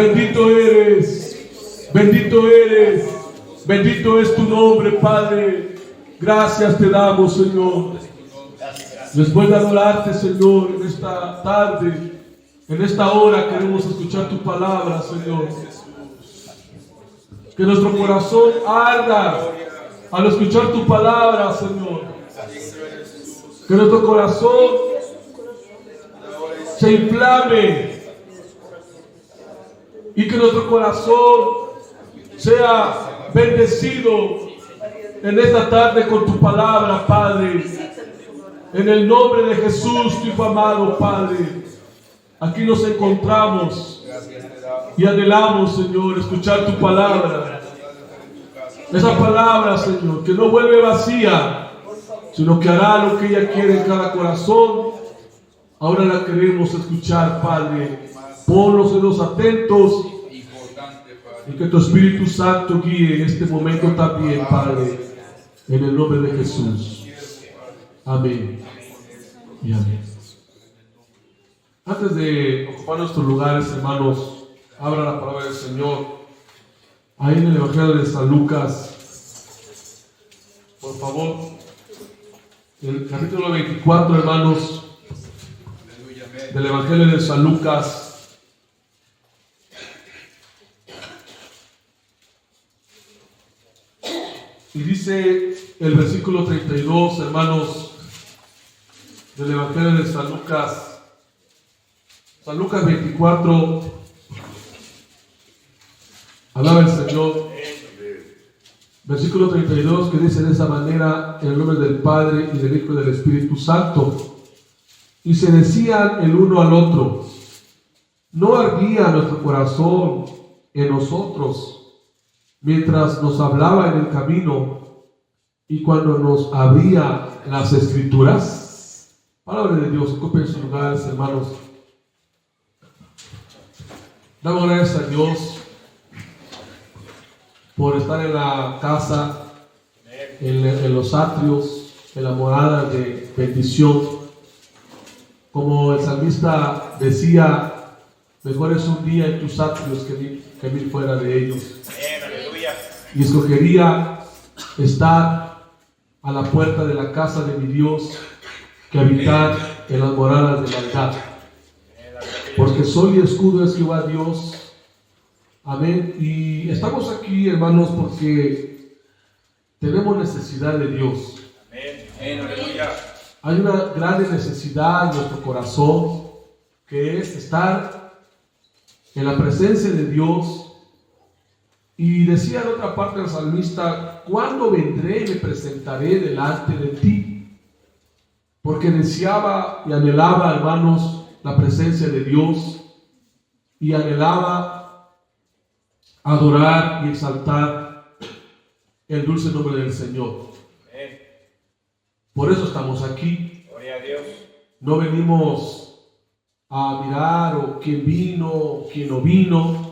Bendito eres, bendito eres, bendito es tu nombre, Padre. Gracias te damos, Señor. Después de adorarte, Señor, en esta tarde, en esta hora queremos escuchar tu palabra, Señor. Que nuestro corazón arda al escuchar tu palabra, Señor. Que nuestro corazón se inflame y que nuestro corazón sea bendecido en esta tarde con tu palabra, Padre. En el nombre de Jesús, tu Hijo amado, Padre. Aquí nos encontramos y anhelamos, Señor, escuchar tu palabra. Esa palabra, Señor, que no vuelve vacía, sino que hará lo que ella quiere en cada corazón. Ahora la queremos escuchar, Padre. Ponlos en los atentos y que tu Espíritu Santo guíe este momento también, Padre, en el nombre de Jesús. Amén y amén. Antes de ocupar nuestros lugares, hermanos, abra la palabra del Señor ahí en el Evangelio de San Lucas, por favor, el capítulo 24, hermanos, del Evangelio de San Lucas. Y dice el versículo 32, hermanos, del Evangelio de San Lucas 24, alaba el Señor. Versículo 32, que dice de esa manera: en el nombre del Padre y del Hijo y del Espíritu Santo. Y se decían el uno al otro: ¿no ardía nuestro corazón en nosotros mientras nos hablaba en el camino y cuando nos abría las Escrituras? Palabra de Dios. Ocupen sus lugares, hermanos. Damos gracias a Dios por estar en la casa, en los atrios, en la morada de bendición. Como el salmista decía: mejor es un día en tus atrios que mil fuera de ellos. Y escogería estar a la puerta de la casa de mi Dios que habitar en las moradas de maldad. Porque sol y escudo es Jehová Dios. Amén. Y estamos aquí, hermanos, porque tenemos necesidad de Dios. Amén. Hay una gran necesidad en nuestro corazón, que es estar en la presencia de Dios. Y decía en otra parte el salmista: ¿cuándo vendré y me presentaré delante de ti? Porque deseaba y anhelaba, hermanos, la presencia de Dios, y anhelaba adorar y exaltar el dulce nombre del Señor. Por eso estamos aquí. Gloria a Dios. No venimos a mirar o quién vino, quién no vino.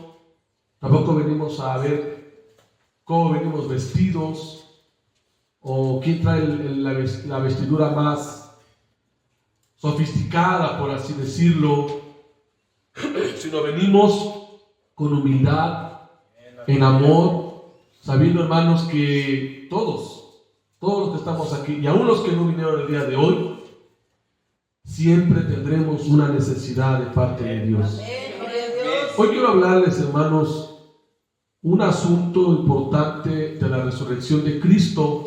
Tampoco venimos a ver cómo venimos vestidos o quién trae la vestidura más sofisticada, por así decirlo, sino venimos con humildad, en amor, sabiendo, hermanos, que todos los que estamos aquí, y aún los que no vinieron el día de hoy, siempre tendremos una necesidad de parte de Dios. Hoy quiero hablarles, hermanos, un asunto importante de la resurrección de Cristo.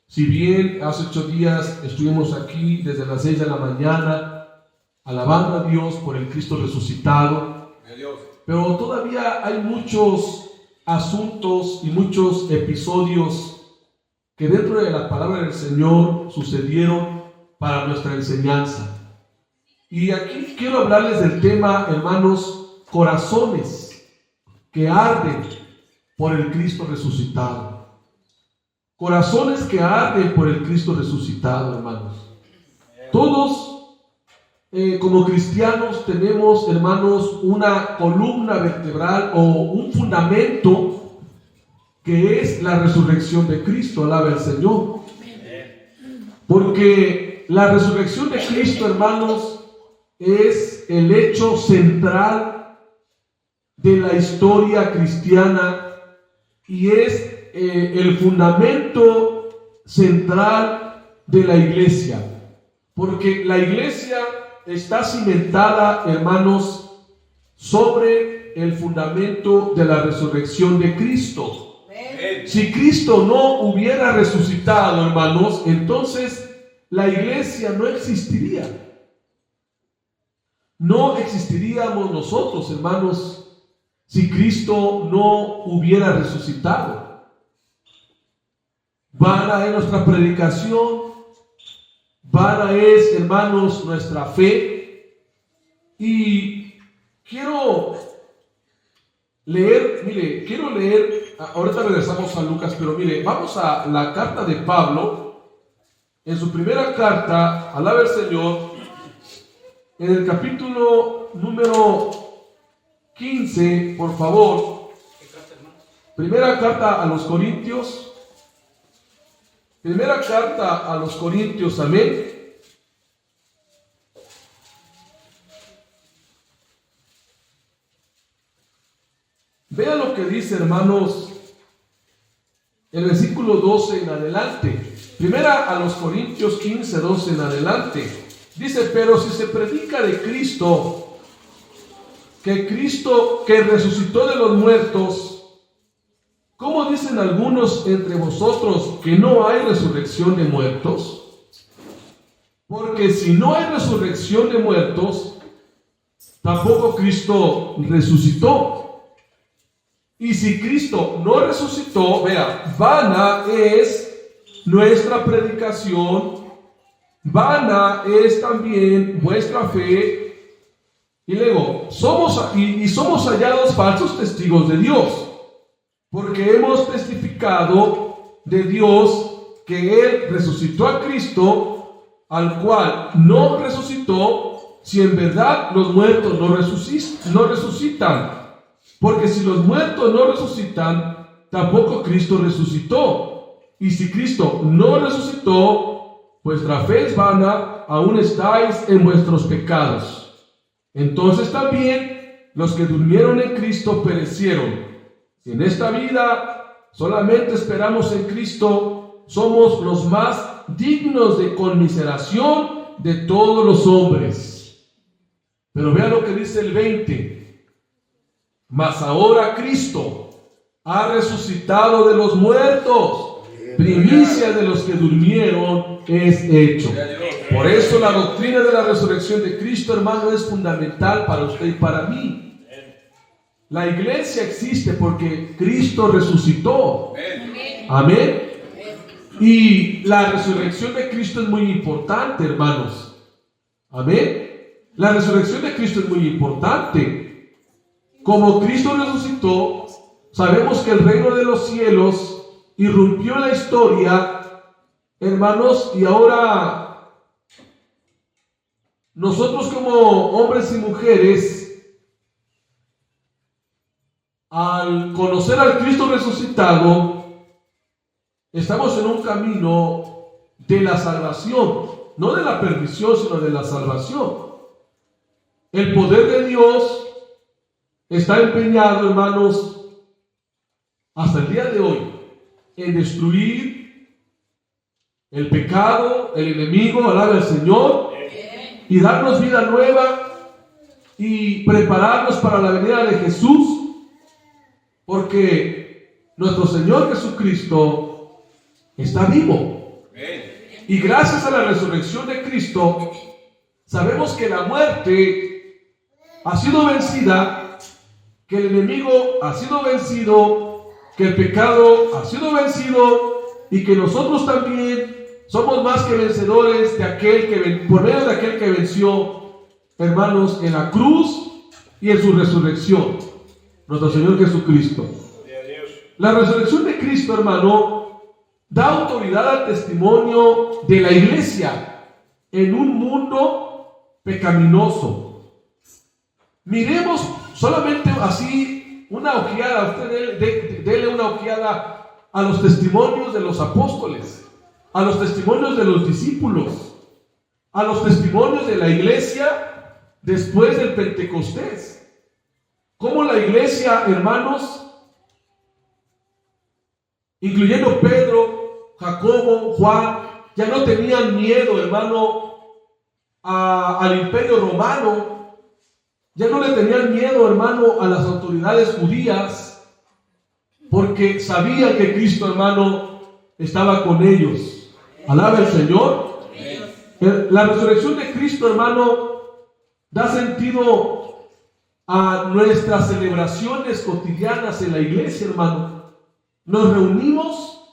Si bien hace 8 días estuvimos aquí desde las 6 de la mañana alabando a Dios por el Cristo resucitado, pero todavía hay muchos asuntos y muchos episodios que dentro de la palabra del Señor sucedieron para nuestra enseñanza. Y aquí quiero hablarles del tema, hermanos, corazones que arden por el Cristo resucitado. Corazones que arden por el Cristo resucitado, hermanos. Todos, como cristianos, tenemos, hermanos, una columna vertebral o un fundamento que es la resurrección de Cristo. Alaba al Señor. Porque la resurrección de Cristo, hermanos, es el hecho central de la historia cristiana y es el fundamento central de la iglesia, porque la iglesia está cimentada, hermanos, sobre el fundamento de la resurrección de Cristo. Si Cristo no hubiera resucitado, hermanos, entonces la iglesia no existiría. No existiríamos nosotros, hermanos, si Cristo no hubiera resucitado. Vana es nuestra predicación, vana es, hermanos, nuestra fe. Y quiero leer, ahorita regresamos a Lucas, pero mire, vamos a la carta de Pablo, en su primera carta, alaba al Señor, en el capítulo número 15, por favor. Primera carta a los Corintios. Primera carta a los Corintios, amén. Vean lo que dice, hermanos, el versículo 12 en adelante. Primera a los Corintios 15, 12 en adelante. Dice, pero si se predica de Cristo, que resucitó de los muertos, ¿cómo dicen algunos entre vosotros que no hay resurrección de muertos? Porque si no hay resurrección de muertos, tampoco Cristo resucitó. Y si Cristo no resucitó, vea, vana es nuestra predicación, vana es también vuestra fe. Y luego, somos hallados falsos testigos de Dios, porque hemos testificado de Dios que Él resucitó a Cristo, al cual no resucitó, si en verdad los muertos no resucitan. Porque si los muertos no resucitan, tampoco Cristo resucitó. Y si Cristo no resucitó, vuestra fe es vana, aún estáis en vuestros pecados. Entonces también los que durmieron en Cristo perecieron. Si en esta vida solamente esperamos en Cristo, somos los más dignos de conmiseración de todos los hombres. Pero vean lo que dice el 20. Mas ahora Cristo ha resucitado de los muertos, primicia de los que durmieron es hecho. Por eso la doctrina de la resurrección de Cristo, hermano, es fundamental para usted y para mí. La iglesia existe porque Cristo resucitó. Amén. Y la resurrección de Cristo es muy importante, hermanos. Amén. La resurrección de Cristo es muy importante. Como Cristo resucitó, sabemos que el reino de los cielos irrumpió en la historia, hermanos, y ahora nosotros como hombres y mujeres, al conocer al Cristo resucitado, estamos en un camino de la salvación, no de la perdición, sino de la salvación. El poder de Dios está empeñado, hermanos, hasta el día de hoy, en destruir el pecado, el enemigo, alabar al Señor, y darnos vida nueva y prepararnos para la venida de Jesús, porque nuestro Señor Jesucristo está vivo. Y gracias a la resurrección de Cristo, sabemos que la muerte ha sido vencida, que el enemigo ha sido vencido, que el pecado ha sido vencido y que nosotros también somos más que vencedores de aquel que por medio de aquel que venció, hermanos, en la cruz y en su resurrección, nuestro Señor Jesucristo. La resurrección de Cristo, hermano, da autoridad al testimonio de la iglesia en un mundo pecaminoso. Miremos solamente así una ojeada, usted dele una ojeada a los testimonios de los apóstoles, a los testimonios de los discípulos, a los testimonios de la iglesia después del Pentecostés. cómo la iglesia, hermanos, incluyendo Pedro, Jacobo, Juan, ya no tenían miedo, hermano, al imperio romano. Ya no le tenían miedo, hermano, a las autoridades judías, porque sabían que Cristo, hermano, estaba con ellos. Alaba el Señor. La resurrección de Cristo, hermano, da sentido a nuestras celebraciones cotidianas en la iglesia, hermano. Nos reunimos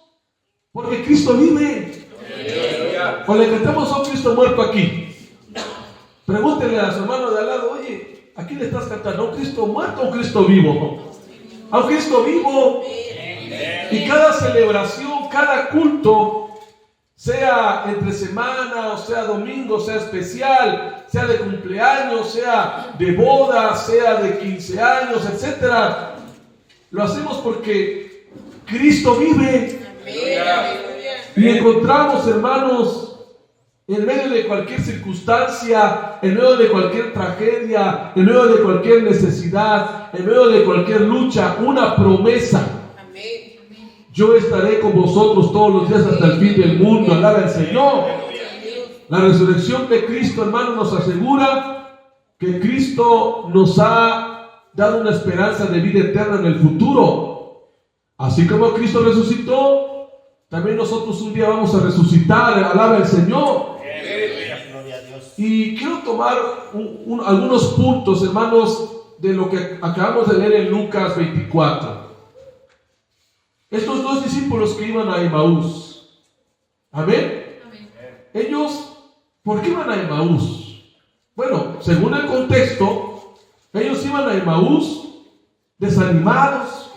porque Cristo vive. O le cantamos a un Cristo muerto aquí. Pregúntenle a su hermano de al lado, oye, ¿a quién le estás cantando? ¿A un Cristo muerto o un Cristo vivo? A un Cristo vivo. Y cada celebración, cada culto, sea entre semana, o sea domingo, sea especial, sea de cumpleaños, sea de boda, sea de 15 años, etc. Lo hacemos porque Cristo vive. Y encontramos, hermanos, en medio de cualquier circunstancia, en medio de cualquier tragedia, en medio de cualquier necesidad, en medio de cualquier lucha, una promesa. Yo estaré con vosotros todos los días hasta el fin del mundo. Alaba al Señor. La resurrección de Cristo, hermano, nos asegura que Cristo nos ha dado una esperanza de vida eterna en el futuro. Así como Cristo resucitó, también nosotros un día vamos a resucitar. Alaba al Señor. Y quiero tomar algunos puntos, hermanos, de lo que acabamos de leer en Lucas 24. Estos dos discípulos que iban a Emaús. ¿Amén? Ellos, ¿por qué iban a Emaús? Bueno, según el contexto, ellos iban a Emaús desanimados,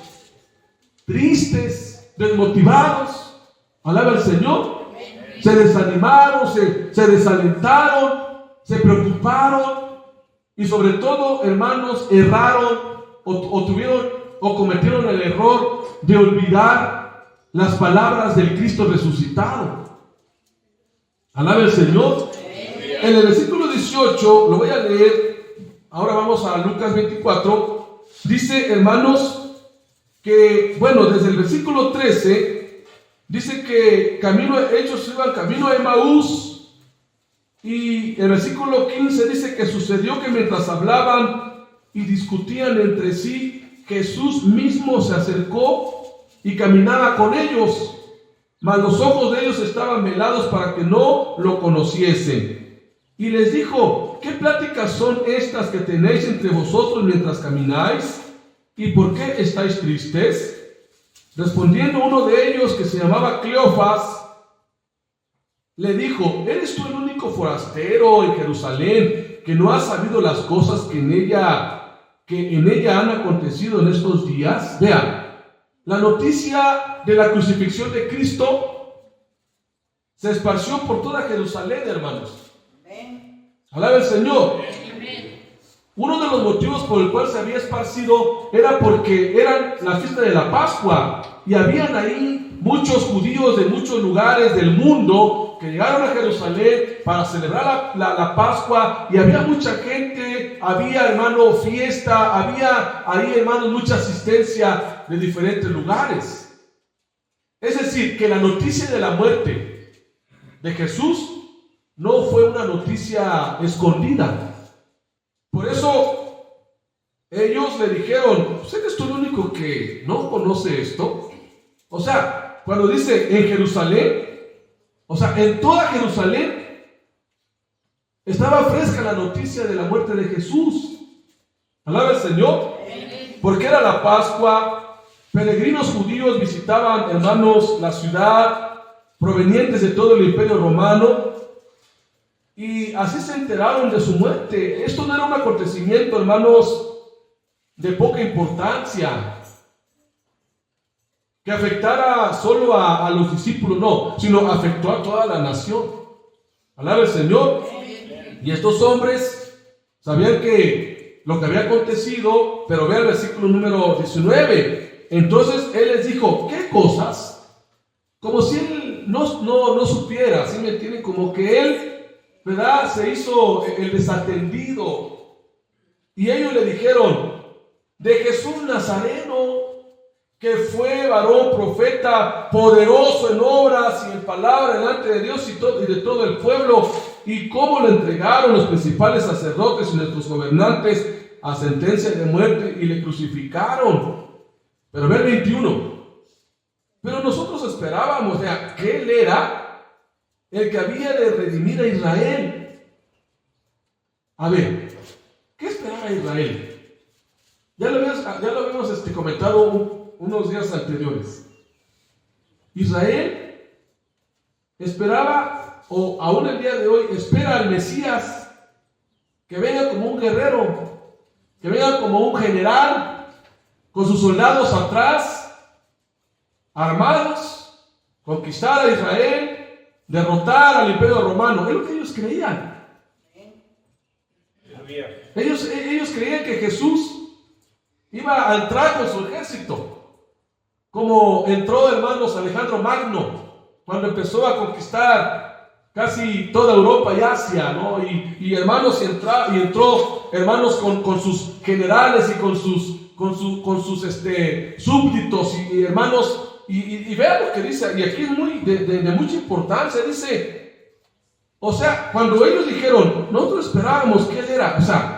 tristes, desmotivados. Alaba al Señor. Se desanimaron, se desalentaron, se preocuparon y sobre todo, hermanos, erraron o cometieron el error de olvidar las palabras del Cristo resucitado. Alaba el Señor. En el versículo 18, lo voy a leer, ahora vamos a Lucas 24, dice, hermanos, que, bueno, desde el versículo 13, dice que ellos iban camino a Emaús, y el versículo 15 dice que sucedió que mientras hablaban y discutían entre sí, Jesús mismo se acercó y caminaba con ellos, mas los ojos de ellos estaban velados para que no lo conociesen. Y les dijo, ¿qué pláticas son estas que tenéis entre vosotros mientras camináis? ¿Y por qué estáis tristes? Respondiendo uno de ellos, que se llamaba Cleofas, le dijo, ¿eres tú el único forastero en Jerusalén que no has sabido las cosas que en ella han acontecido en estos días? Vean, la noticia de la crucifixión de Cristo se esparció por toda Jerusalén, hermanos. Alaba el Señor. Uno de los motivos por el cual se había esparcido era porque era la fiesta de la Pascua y habían ahí muchos judíos de muchos lugares del mundo que llegaron a Jerusalén para celebrar la Pascua, y había mucha gente, había, hermano, fiesta, había ahí, hermano, mucha asistencia de diferentes lugares. Es decir, que la noticia de la muerte de Jesús no fue una noticia escondida. Por eso ellos le dijeron, ¿eres tú el único que no conoce esto? O sea, cuando dice en Jerusalén, o sea, en toda Jerusalén estaba fresca la noticia de la muerte de Jesús. Alaba al Señor. Porque era la Pascua, peregrinos judíos visitaban, hermanos, la ciudad, provenientes de todo el imperio romano, y así se enteraron de su muerte. Esto no era un acontecimiento, hermanos, de poca importancia, que afectara solo a los discípulos, no, sino afectó a toda la nación. Alaba el Señor. Y estos hombres sabían que lo que había acontecido, pero vea el versículo número 19. Entonces él les dijo, ¿qué cosas? Como si él no supiera, ¿sí me entienden? Como que él, ¿verdad?, se hizo el desatendido. Y ellos le dijeron, de Jesús Nazareno, que fue varón, profeta, poderoso en obras y en palabra delante de Dios y de todo el pueblo, y cómo lo entregaron los principales sacerdotes y nuestros gobernantes a sentencia de muerte y le crucificaron. Pero ve el 21. Pero nosotros esperábamos, que Él era el que había de redimir a Israel. A ver, ¿qué esperaba Israel? Ya lo habíamos comentado unos días anteriores. Israel esperaba, o aún el día de hoy, espera al Mesías que venga como un guerrero, que venga como un general, con sus soldados atrás, armados, conquistar a Israel, derrotar al imperio romano. Es lo que ellos creían. Ellos creían que Jesús iba a entrar con su ejército, como entró, hermanos, Alejandro Magno, cuando empezó a conquistar casi toda Europa y Asia, ¿no? Y hermanos, entró, hermanos, con sus generales y con sus súbditos, y hermanos, y vean lo que dice, y aquí es muy de mucha importancia. Dice, o sea, cuando ellos dijeron, nosotros esperábamos que Él era, o sea,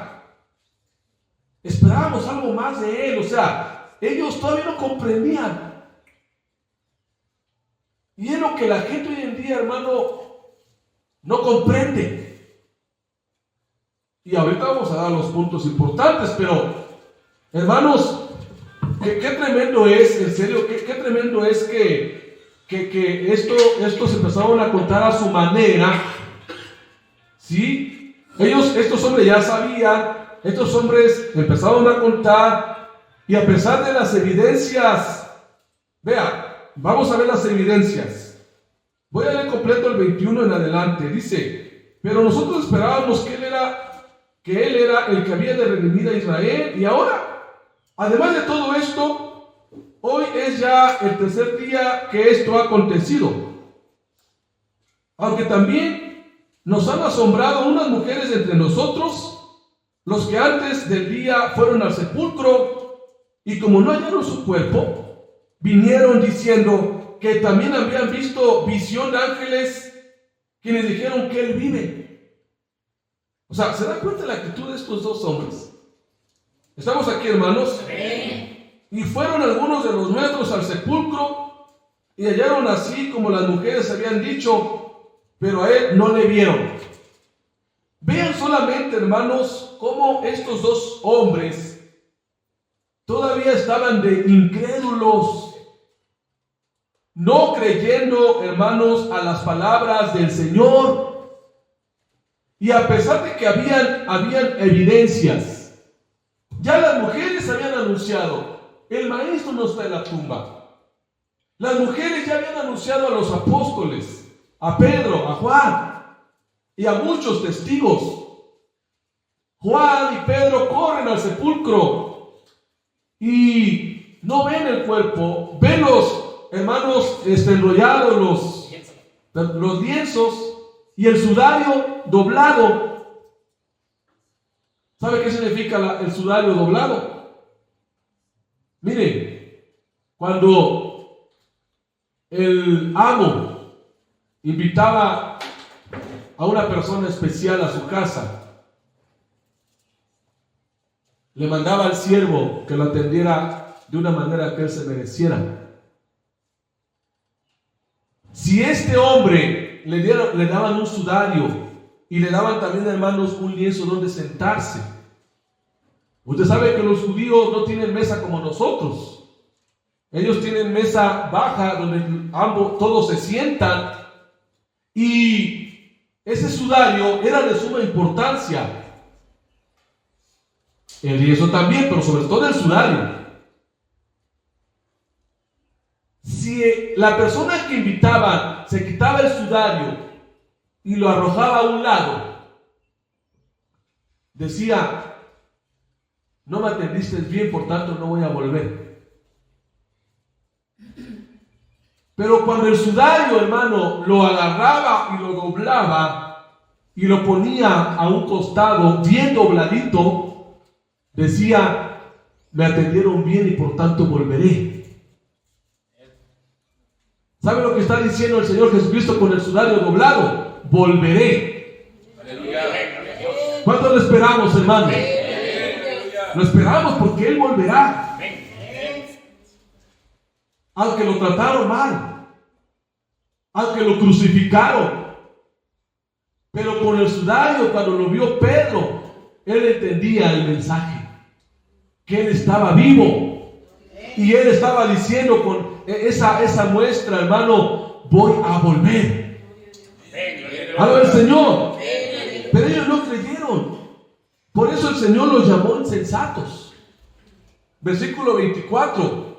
esperábamos algo más de Él, o sea, ellos todavía no comprendían. Y es lo que la gente hoy en día, hermano, no comprende. Y ahorita vamos a dar los puntos importantes, pero, hermanos, qué tremendo es, en serio, qué tremendo es que estos empezaron a contar a su manera, ¿sí? Estos hombres ya sabían, estos hombres empezaron a contar, y a pesar de las evidencias, vea, vamos a ver las evidencias. Voy a leer completo el 21 en adelante. Dice, pero nosotros esperábamos que Él era el que había de redimir a Israel, y ahora, además de todo esto, hoy es ya el tercer día que esto ha acontecido. Aunque también nos han asombrado unas mujeres entre nosotros, los que antes del día fueron al sepulcro, y como no hallaron su cuerpo, vinieron diciendo que también habían visto visión de ángeles, quienes dijeron que Él vive. O sea, ¿se da cuenta de la actitud de estos dos hombres? ¿Estamos aquí, hermanos? Sí. Y fueron algunos de los nuestros al sepulcro, y hallaron así como las mujeres habían dicho, pero a Él no le vieron. Vean solamente, hermanos, cómo estos dos hombres todavía estaban de incrédulos, no creyendo, hermanos, a las palabras del Señor. Y a pesar de que habían evidencias, ya las mujeres habían anunciado, el maestro no está en la tumba. Las mujeres ya habían anunciado a los apóstoles, a Pedro, a Juan y a muchos testigos. Juan y Pedro corren al sepulcro y no ven el cuerpo, ven los hermanos enrollados, los lienzos y el sudario doblado. ¿Sabe qué significa el sudario doblado? Miren, cuando el amo invitaba a una persona especial a su casa, le mandaba al siervo que lo atendiera de una manera que él se mereciera. Si este hombre le daban un sudario y le daban también, hermanos, un lienzo donde sentarse. Usted sabe que los judíos no tienen mesa como nosotros. Ellos tienen mesa baja donde todos se sientan, y ese sudario era de suma importancia. El lienzo también, pero sobre todo el sudario. Si la persona que invitaban se quitaba el sudario y lo arrojaba a un lado, decía, no me atendiste bien, por tanto no voy a volver. Pero cuando el sudario, hermano, lo agarraba y lo doblaba y lo ponía a un costado bien dobladito, decía, me atendieron bien y por tanto volveré. ¿Sabe lo que está diciendo el Señor Jesucristo con el sudario doblado? Volveré. ¿Cuánto lo esperamos, hermanos? Lo esperamos porque Él volverá. Aunque lo trataron mal, aunque lo crucificaron, pero con el sudario, cuando lo vio Pedro, él entendía el mensaje, que él estaba vivo, y él estaba diciendo con esa muestra, hermano, voy a volver. Alaba al Señor. Pero ellos no creyeron. Por eso el Señor los llamó insensatos. Versículo 24.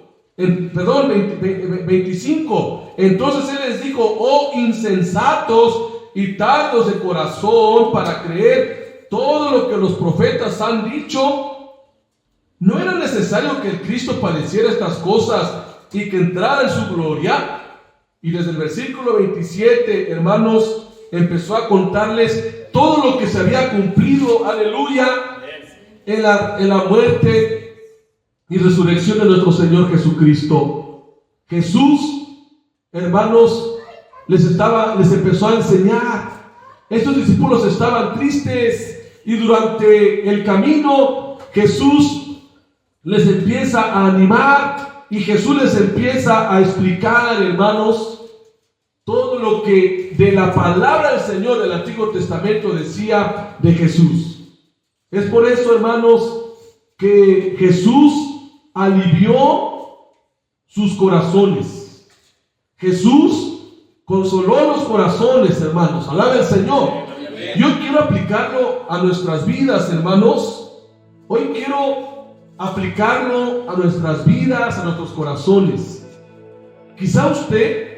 25. Entonces Él les dijo: oh insensatos y tardos de corazón para creer todo lo que los profetas han dicho. ¿No era necesario que el Cristo padeciera estas cosas y que entrara en su gloria? Y desde el versículo 27, hermanos, empezó a contarles todo lo que se había cumplido, aleluya, en la muerte y resurrección de nuestro Señor Jesucristo. Jesús, hermanos, les empezó a enseñar. Estos discípulos estaban tristes y durante el camino Jesús les empieza a animar y Jesús les empieza a explicar, hermanos, todo lo que de la palabra del Señor del Antiguo Testamento decía de Jesús. Es por eso, hermanos, que Jesús alivió sus corazones. Jesús consoló los corazones, hermanos. Alabe al Señor. Yo quiero aplicarlo a nuestras vidas, hermanos. Hoy quiero aplicarlo a nuestras vidas, a nuestros corazones. Quizá usted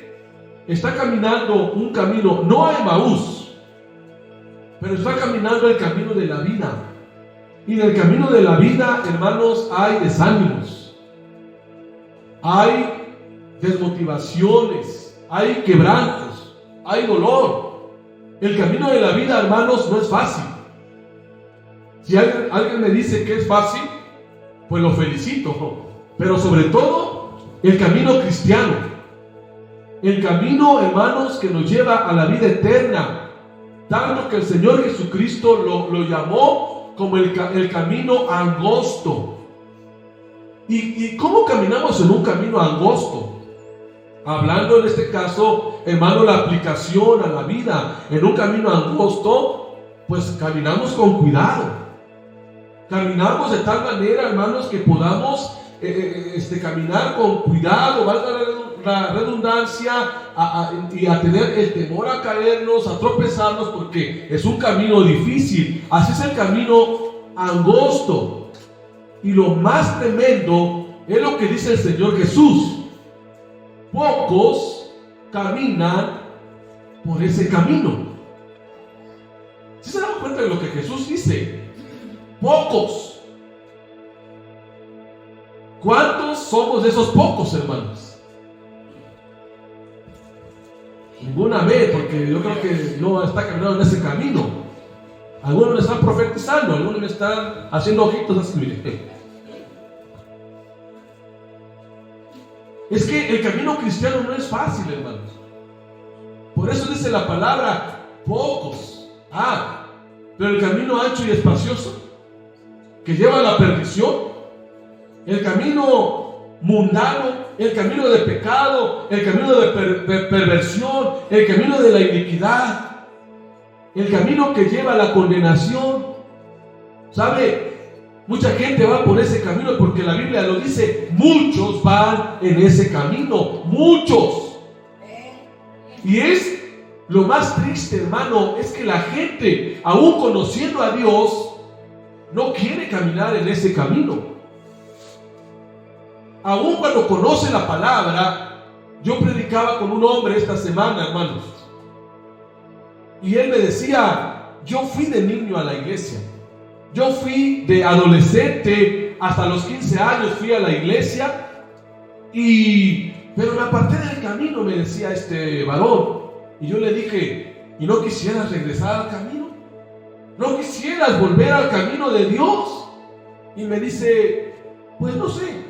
está caminando un camino, no a Emaús, pero está caminando el camino de la vida. Y en el camino de la vida, hermanos, hay desánimos, hay desmotivaciones, hay quebrantos, hay dolor. El camino de la vida, hermanos, no es fácil. Si alguien me dice que es fácil, pues lo felicito. Pero sobre todo, el camino cristiano, el camino, hermanos, que nos lleva a la vida eterna, tanto que el Señor Jesucristo lo llamó como el camino angosto. ¿Y cómo caminamos en un camino angosto? Hablando en este caso, hermano, la aplicación a la vida en un camino angosto, pues caminamos con cuidado. Caminamos de tal manera, hermanos, que podamos caminar con cuidado, valga la redundancia, y a tener el temor a caernos, a tropezarnos, porque es un camino difícil. Así es el camino angosto. Y lo más tremendo es lo que dice el Señor Jesús: pocos caminan por ese camino. ¿Sí se dan cuenta de lo que Jesús dice? Pocos. ¿Cuántos somos de esos pocos, hermanos? Ninguna vez, porque yo creo que no está caminando en ese camino. Algunos le están profetizando, algunos le están haciendo ojitos así, mire. Es que el camino cristiano no es fácil, hermanos. Por eso dice la palabra pocos. Pero el camino ancho y espacioso, que lleva a la perdición, el camino mundano, el camino de pecado, el camino de perversión, el camino de la iniquidad, el camino que lleva a la condenación. ¿Sabe? Mucha gente va por ese camino porque la Biblia lo dice. Muchos van en ese camino, muchos. Y es lo más triste, hermano, es que la gente, aún conociendo a Dios, no quiere caminar en ese camino. Aún cuando conoce la palabra. Yo predicaba con un hombre esta semana, hermanos, y él me decía: yo fui de niño a la iglesia, yo fui de adolescente hasta los 15 años, fui a la iglesia, pero me aparté del camino, me decía este varón. Y yo le dije: ¿y no quisieras regresar al camino? ¿No quisieras volver al camino de Dios? Y me dice: Pues no sé,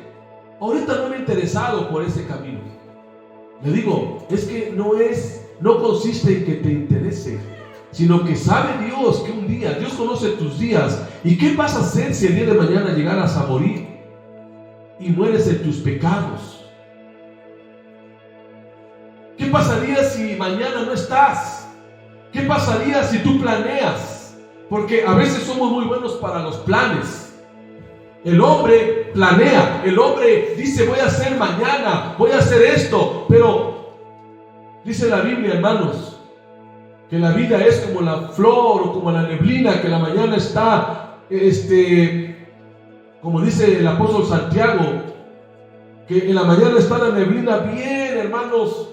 ahorita no me he interesado por ese camino. Le digo, es que no consiste en que te interese, sino que sabe Dios que un día, Dios conoce tus días. ¿Y qué vas a hacer si el día de mañana llegaras a morir y mueres en tus pecados? ¿Qué pasaría si mañana no estás? ¿Qué pasaría si tú planeas? Porque a veces somos muy buenos para los planes. El hombre planea, el hombre dice, voy a hacer mañana, voy a hacer esto, pero dice la Biblia, hermanos, que la vida es como la flor o como la neblina, que la mañana está, como dice el apóstol Santiago, que en la mañana está la neblina bien, hermanos,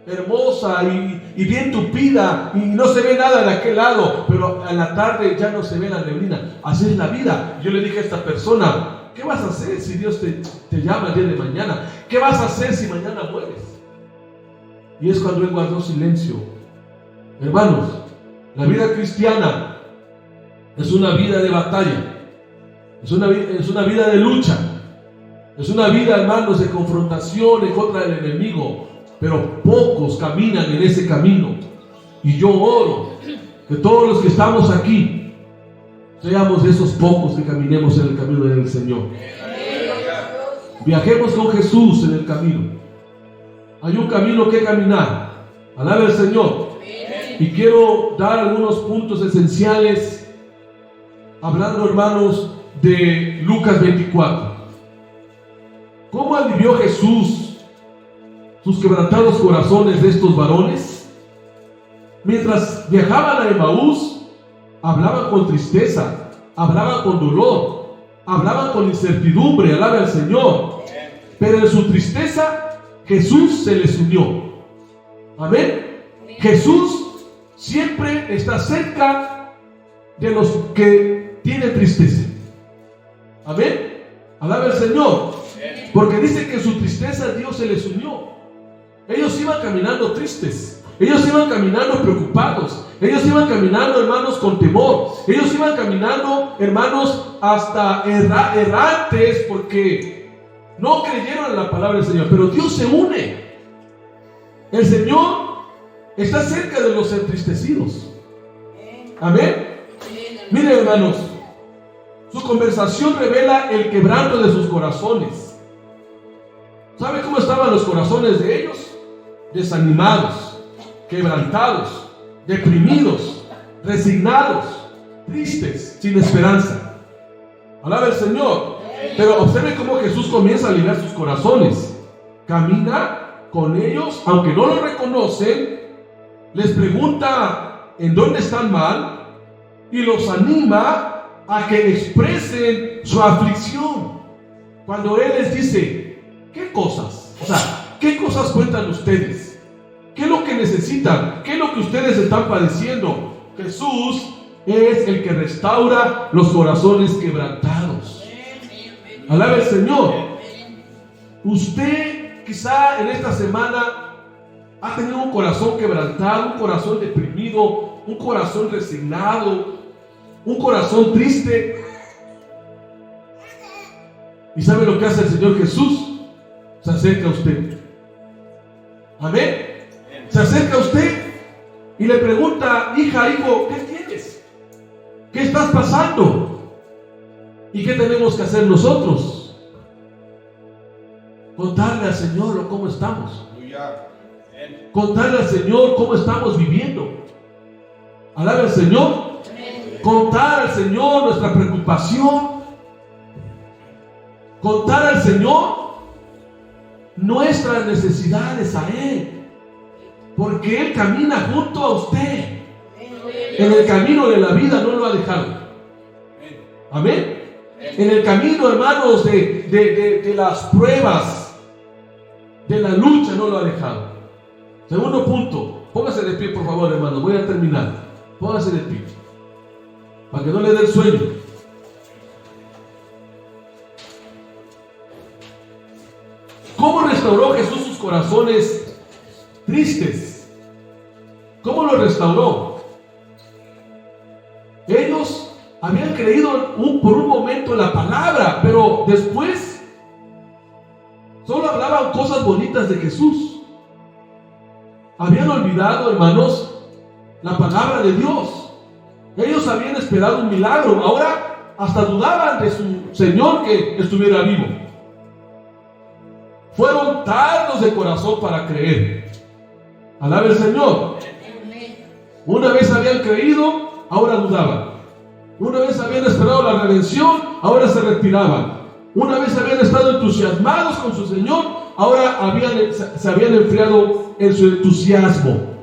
hermosa y bien tupida, y no se ve nada de aquel lado, pero a la tarde ya no se ve la neblina. Así es la vida. Yo le dije a esta persona, ¿qué vas a hacer si Dios te llama el día de mañana? ¿Qué vas a hacer si mañana mueres? Y es cuando él guardó silencio. Hermanos, la vida cristiana es una vida de batalla, es una vida de lucha, es una vida, hermanos, de confrontación en contra del enemigo. Pero pocos caminan en ese camino. Y yo oro que todos los que estamos aquí seamos de esos pocos que caminemos en el camino del Señor. Viajemos con Jesús en el camino. Hay un camino que caminar. Alabe al Señor. Y quiero dar algunos puntos esenciales, hablando, hermanos, de Lucas 24. ¿Cómo alivió Jesús sus quebrantados corazones de estos varones? Mientras viajaban a Emaús, hablaban con tristeza, hablaban con dolor, hablaban con incertidumbre, alabe al Señor. Pero en su tristeza, Jesús se les unió. Amén. Jesús siempre está cerca de los que tienen tristeza. Amén. Alabe al Señor. Porque dice que en su tristeza Dios se les unió. Ellos iban caminando tristes, ellos iban caminando preocupados, ellos iban caminando, hermanos, con temor, ellos iban caminando, hermanos, hasta errantes, porque no creyeron en la palabra del Señor. Pero Dios se une. El Señor está cerca de los entristecidos. Amén. Miren, hermanos, su conversación revela el quebranto de sus corazones. ¿Sabe cómo estaban los corazones de ellos? Desanimados, quebrantados, deprimidos, resignados, tristes, sin esperanza. Alaba al Señor. Pero observe cómo Jesús comienza a aliviar sus corazones. Camina con ellos, aunque no lo reconocen, les pregunta en dónde están mal y los anima a que expresen su aflicción. Cuando Él les dice, ¿qué cosas? O sea, ¿qué cosas cuentan ustedes? ¿Qué es lo que necesitan? ¿Qué es lo que ustedes están padeciendo? Jesús es el que restaura los corazones quebrantados. Alabe al Señor. Usted quizá en esta semana ha tenido un corazón quebrantado, un corazón deprimido, un corazón resignado, un corazón triste. ¿Y sabe lo que hace el Señor Jesús? Se acerca a usted. Amén. Se acerca a usted y le pregunta, hija, hijo, ¿qué tienes? ¿Qué estás pasando? ¿Y qué tenemos que hacer nosotros? Contarle al Señor cómo estamos. Contarle al Señor cómo estamos viviendo. Alabe al Señor. Contar al Señor nuestra preocupación. Contar al Señor nuestras necesidades a Él. Porque Él camina junto a usted. En el camino de la vida no lo ha dejado. Amén. En el camino, hermanos, de las pruebas, de la lucha, no lo ha dejado. Segundo punto. Póngase de pie, por favor, hermano. Voy a terminar. Póngase de pie. Para que no le dé el sueño. ¿Cómo restauró Jesús sus corazones tristes? ¿Cómo lo restauró? Ellos habían creído por un momento en la palabra, pero después cosas bonitas de Jesús. Habían olvidado, hermanos, la palabra de Dios. Ellos habían esperado un milagro. Ahora hasta dudaban de su Señor que estuviera vivo. Fueron tardos de corazón para creer. Alabe el Señor. Una vez habían creído, ahora dudaban. Una vez habían esperado la redención, ahora se retiraban. Una vez habían estado entusiasmados con su Señor, ahora se habían enfriado en su entusiasmo.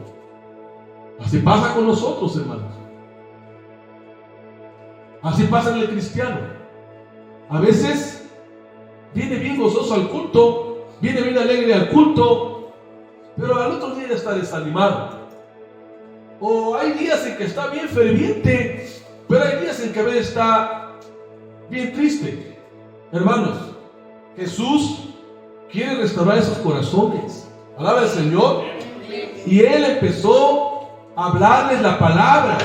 Así pasa con nosotros, hermanos. Así pasa en el cristiano. A veces viene bien gozoso al culto, viene bien alegre al culto, pero al otro día ya está desanimado. O hay días en que está bien ferviente, pero hay días en que a veces está bien triste. Hermanos, Jesús quiere restaurar esos corazones. Alaba al Señor. Y Él empezó a hablarles la palabra.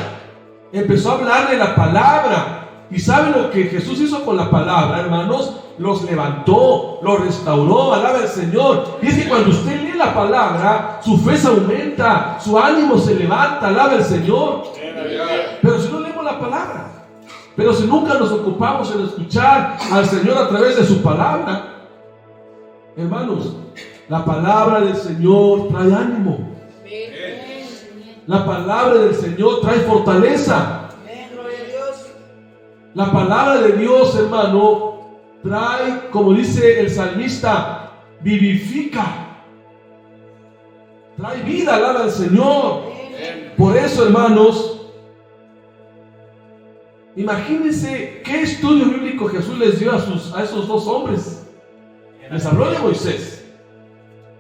Empezó a hablarle la palabra. ¿Y saben lo que Jesús hizo con la palabra, hermanos? Los levantó, los restauró. Alaba al Señor. Y es que cuando usted lee la palabra, su fe se aumenta, su ánimo se levanta. Alaba al Señor. Pero si no leemos la palabra, pero si nunca nos ocupamos en escuchar al Señor a través de su palabra, hermanos, la palabra del Señor trae ánimo. La palabra del Señor trae fortaleza. La palabra de Dios, hermano, trae, como dice el salmista, vivifica. Trae vida, alaba al Señor. Por eso, hermanos, imagínense qué estudio bíblico Jesús les dio a esos dos hombres. Les habló de Moisés,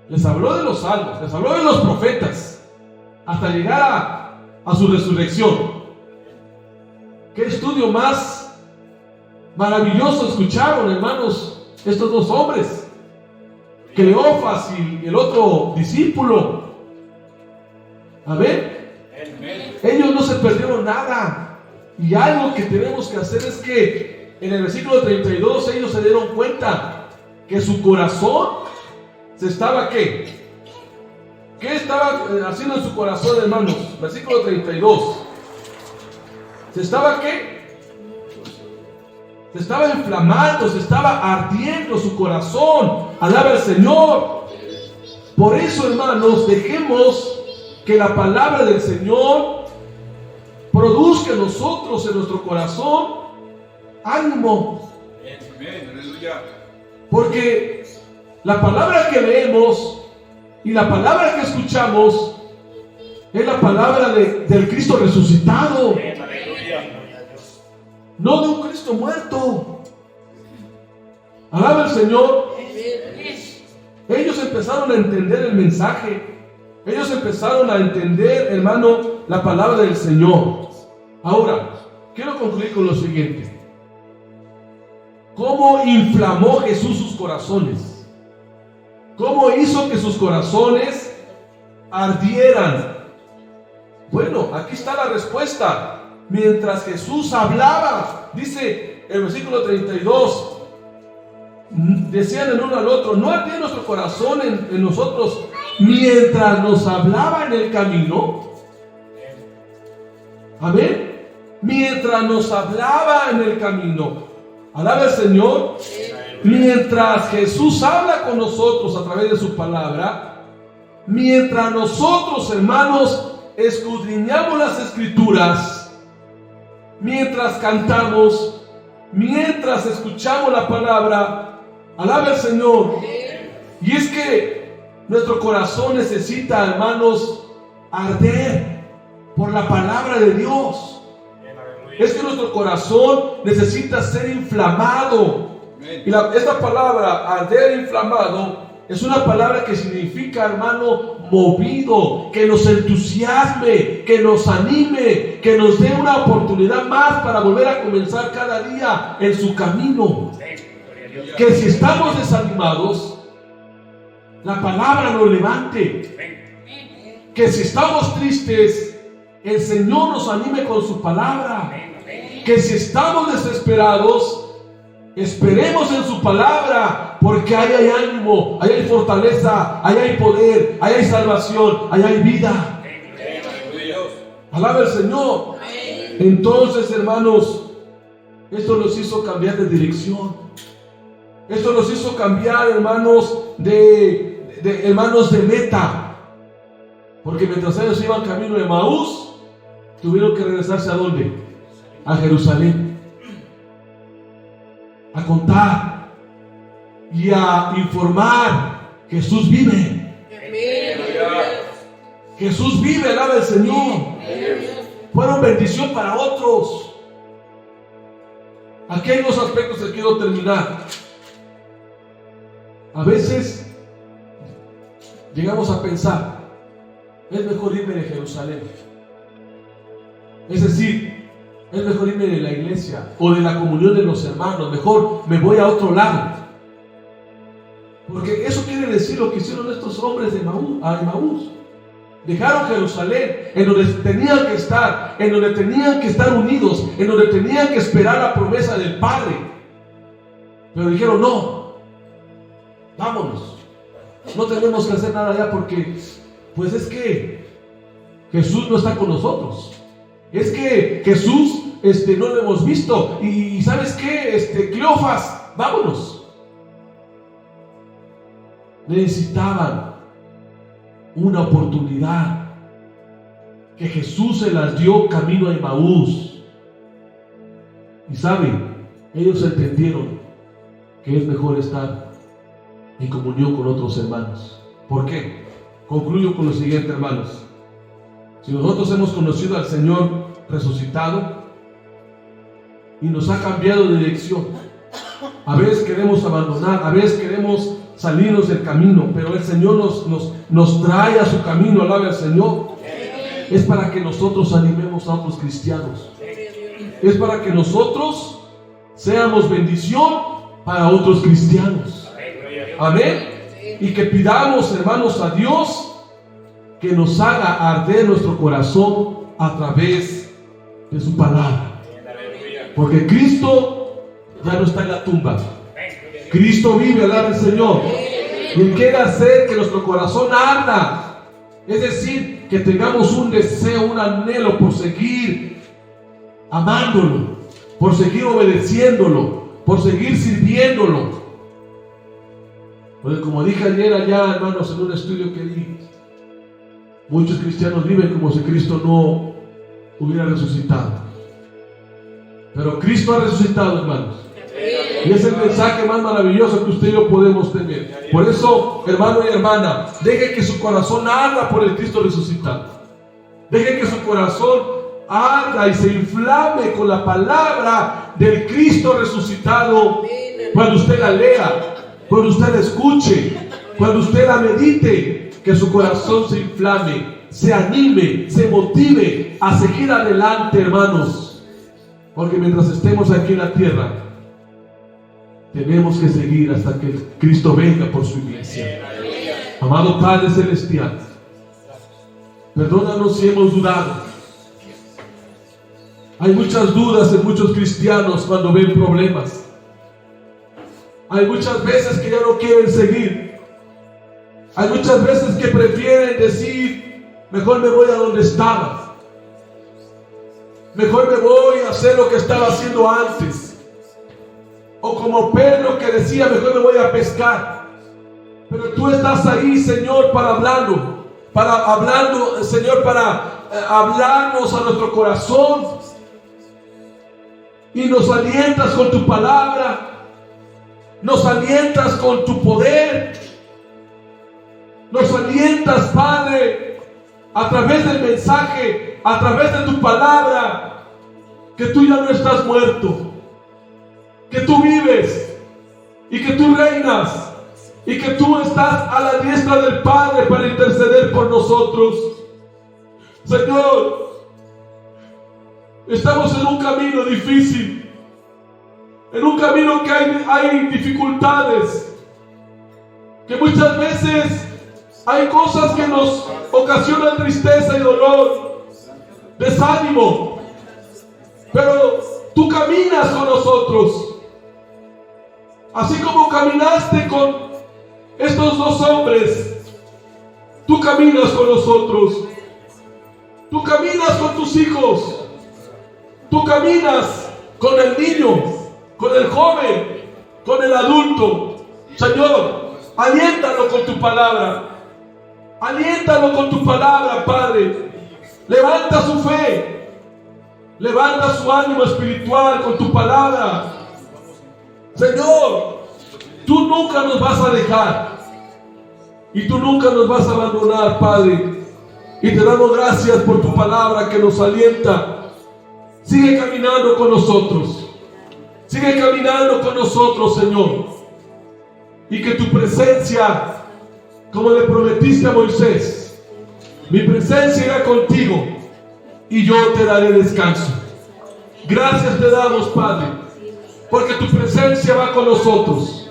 les habló de los salmos, les habló de los profetas, hasta llegar a su resurrección. Qué estudio más maravilloso escucharon, hermanos, estos dos hombres, Cleofas y el otro discípulo. Amén. Ellos no se perdieron nada. Y algo que tenemos que hacer es que en el versículo 32 ellos se dieron cuenta que su corazón se estaba ¿qué? ¿Qué estaba haciendo en su corazón, hermanos? Versículo 32. ¿Se estaba qué? Se estaba inflamando, se estaba ardiendo su corazón. Alaba al Señor. Por eso, hermanos, dejemos que la palabra del Señor produzca en nosotros, en nuestro corazón, ánimo. Porque la palabra que leemos y la palabra que escuchamos es la palabra del Cristo resucitado, no de un Cristo muerto. Alaba al Señor. Ellos empezaron a entender el mensaje. Ellos empezaron a entender, hermano, la palabra del Señor. Ahora, quiero concluir con lo siguiente. ¿Cómo inflamó Jesús sus corazones? ¿Cómo hizo que sus corazones ardieran? Bueno, aquí está la respuesta. Mientras Jesús hablaba, dice el versículo 32, decían el uno al otro, ¿no ardía nuestro corazón en nosotros mientras nos hablaba en el camino? Amén. Mientras nos hablaba en el camino. Alaba al Señor. Mientras Jesús habla con nosotros a través de su palabra, mientras nosotros, hermanos, escudriñamos las Escrituras, mientras cantamos, mientras escuchamos la palabra, alaba al Señor. Y es que nuestro corazón necesita, hermanos, arder por la palabra de Dios. Es que nuestro corazón necesita ser inflamado. Y esta palabra, arder, inflamado, es una palabra que significa, hermano, movido, que nos entusiasme, que nos anime, que nos dé una oportunidad más para volver a comenzar cada día en su camino. Que si estamos desanimados, la palabra nos levante. Que si estamos tristes, el Señor nos anime con su palabra. Que si estamos desesperados, esperemos en su palabra, porque ahí hay ánimo, ahí hay fortaleza, ahí hay poder, ahí hay salvación, ahí hay vida. Alaba al Señor. Entonces, hermanos, esto nos hizo cambiar de dirección. Esto nos hizo cambiar, hermanos, hermanos de meta. Porque mientras ellos iban camino de Emaús, tuvieron que regresarse ¿a dónde? A Jerusalén. A contar y a informar: Jesús vive. Jesús vive, alaba al Señor. Fueron bendición para otros. Aquí hay dos aspectos que quiero terminar. A veces llegamos a pensar: es mejor irme de Jerusalén. Es decir, es mejor irme de la iglesia o de la comunión de los hermanos. Mejor me voy a otro lado. Porque eso quiere decir lo que hicieron estos hombres de Emaús. Dejaron Jerusalén, en donde tenían que estar, en donde tenían que estar unidos, en donde tenían que esperar la promesa del Padre. Pero dijeron: no, vámonos. No tenemos que hacer nada allá porque, pues es que Jesús no está con nosotros. Es que Jesús no lo hemos visto. Y ¿sabes qué? Cleofas, vámonos. Necesitaban una oportunidad que Jesús se las dio camino a Emaús. Y saben, ellos entendieron que es mejor estar en comunión con otros hermanos. ¿Por qué? Concluyo con lo siguiente, hermanos. Si nosotros hemos conocido al Señor resucitado y nos ha cambiado de dirección, a veces queremos abandonar, a veces queremos salirnos del camino, pero el Señor nos trae a su camino, alaba al Señor. Es para que nosotros animemos a otros cristianos. Es para que nosotros seamos bendición para otros cristianos. Amén. Y que pidamos, hermanos, a Dios que nos haga arder nuestro corazón a través de su palabra. Porque Cristo ya no está en la tumba. Cristo vive, alaba al Señor. Y Él quiere hacer que nuestro corazón arda. Es decir, que tengamos un deseo, un anhelo por seguir amándolo, por seguir obedeciéndolo, por seguir sirviéndolo. Porque como dije ayer allá, hermanos, en un estudio que di, muchos cristianos viven como si Cristo no hubiera resucitado. Pero Cristo ha resucitado, hermanos. Y es el mensaje más maravilloso que usted y yo podemos tener. Por eso, hermano y hermana, deje que su corazón arda por el Cristo resucitado. Deje que su corazón arda y se inflame con la palabra del Cristo resucitado. Cuando usted la lea, cuando usted la escuche, cuando usted la medite, que su corazón se inflame, se anime, se motive a seguir adelante, hermanos. Porque mientras estemos aquí en la tierra, tenemos que seguir hasta que Cristo venga por su iglesia. Amado Padre Celestial, perdónanos si hemos dudado. Hay muchas dudas en muchos cristianos cuando ven problemas. Hay muchas veces que ya no quieren seguir. Hay muchas veces que prefieren decir: mejor me voy a donde estaba. Mejor me voy a hacer lo que estaba haciendo antes. O como Pedro que decía: mejor me voy a pescar. Pero tú estás ahí, Señor, para hablarnos, Señor, para hablarnos a nuestro corazón. Y nos alientas con tu palabra. Nos alientas con tu poder. Nos alientas, Padre, a través del mensaje, a través de tu palabra, que tú ya no estás muerto, que tú vives y que tú reinas y que tú estás a la diestra del Padre para interceder por nosotros. Señor, estamos en un camino difícil, en un camino que hay dificultades, que muchas veces hay cosas que nos ocasionan tristeza y dolor, desánimo, pero tú caminas con nosotros. Así como caminaste con estos dos hombres, tú caminas con nosotros. Tú caminas con tus hijos. Tú caminas con el niño, con el joven, con el adulto. Señor, aliéntalo con tu palabra. Aliéntalo con tu palabra, Padre. Levanta su fe. Levanta su ánimo espiritual con tu palabra. Señor, tú nunca nos vas a dejar. Y tú nunca nos vas a abandonar, Padre. Y te damos gracias por tu palabra que nos alienta. Sigue caminando con nosotros. Sigue caminando con nosotros, Señor. Y que tu presencia, como le prometiste a Moisés, mi presencia irá contigo y yo te daré descanso. Gracias te damos, Padre, porque tu presencia va con nosotros.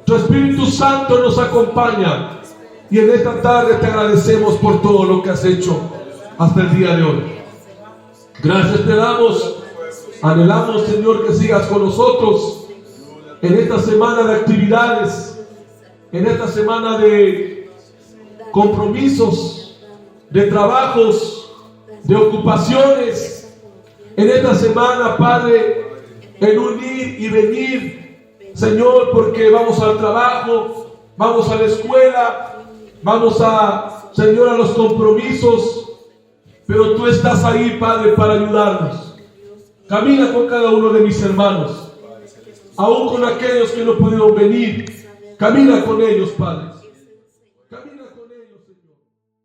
Tu Espíritu Santo nos acompaña. Y en esta tarde te agradecemos por todo lo que has hecho hasta el día de hoy. Gracias te damos. Anhelamos, Señor, que sigas con nosotros en esta semana de actividades, en esta semana de compromisos, de trabajos, de ocupaciones. En esta semana, Padre, en un ir y venir, Señor, porque vamos al trabajo, vamos a la escuela, vamos Señor, a los compromisos, pero tú estás ahí, Padre, para ayudarnos. Camina con cada uno de mis hermanos, aún con aquellos que no pudieron venir. Camina con ellos, Padre.